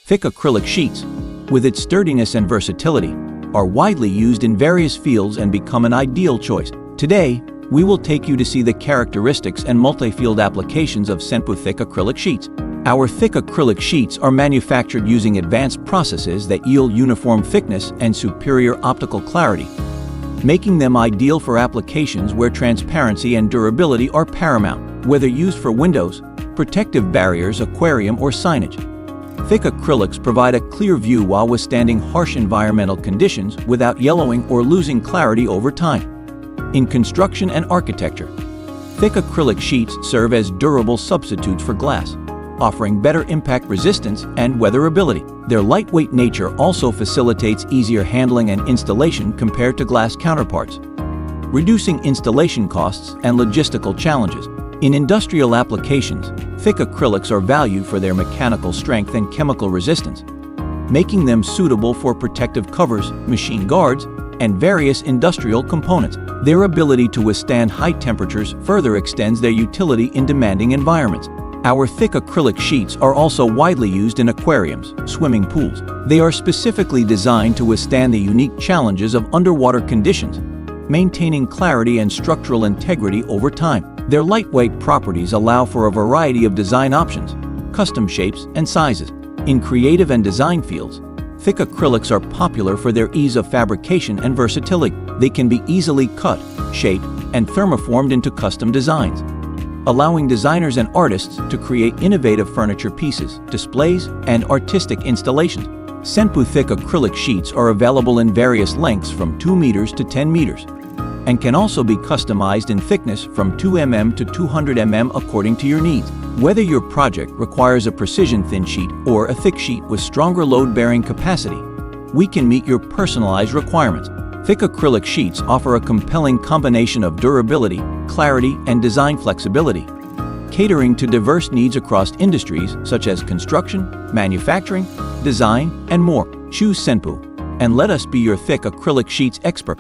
Thick acrylic sheets, with its sturdiness and versatility, are widely used in various fields and become an ideal choice. Today, we will take you to see the characteristics and multi-field applications of Senpu thick acrylic sheets. Our thick acrylic sheets are manufactured using advanced processes that yield uniform thickness and superior optical clarity, making them ideal for applications where transparency and durability are paramount, whether used for windows, protective barriers, aquarium, or signage. Thick acrylics provide a clear view while withstanding harsh environmental conditions without yellowing or losing clarity over time. In construction and architecture, thick acrylic sheets serve as durable substitutes for glass, offering better impact resistance and weatherability. Their lightweight nature also facilitates easier handling and installation compared to glass counterparts, reducing installation costs and logistical challenges. In industrial applications, thick acrylics are valued for their mechanical strength and chemical resistance, making them suitable for protective covers, machine guards, and various industrial components. Their ability to withstand high temperatures further extends their utility in demanding environments. Our thick acrylic sheets are also widely used in aquariums, swimming pools. They are specifically designed to withstand the unique challenges of underwater conditions, maintaining clarity and structural integrity over time. Their lightweight properties allow for a variety of design options, custom shapes, and sizes. In creative and design fields, thick acrylics are popular for their ease of fabrication and versatility. They can be easily cut, shaped, and thermoformed into custom designs, allowing designers and artists to create innovative furniture pieces, displays, and artistic installations. Senpu thick acrylic sheets are available in various lengths from 2 meters to 10 meters, and can also be customized in thickness from 2 mm to 200 mm according to your needs. Whether your project requires a precision thin sheet or a thick sheet with stronger load-bearing capacity, we can meet your personalized requirements. Thick acrylic sheets offer a compelling combination of durability, clarity, and design flexibility, catering to diverse needs across industries such as construction, manufacturing, design, and more. Choose Senpu, and let us be your thick acrylic sheets expert.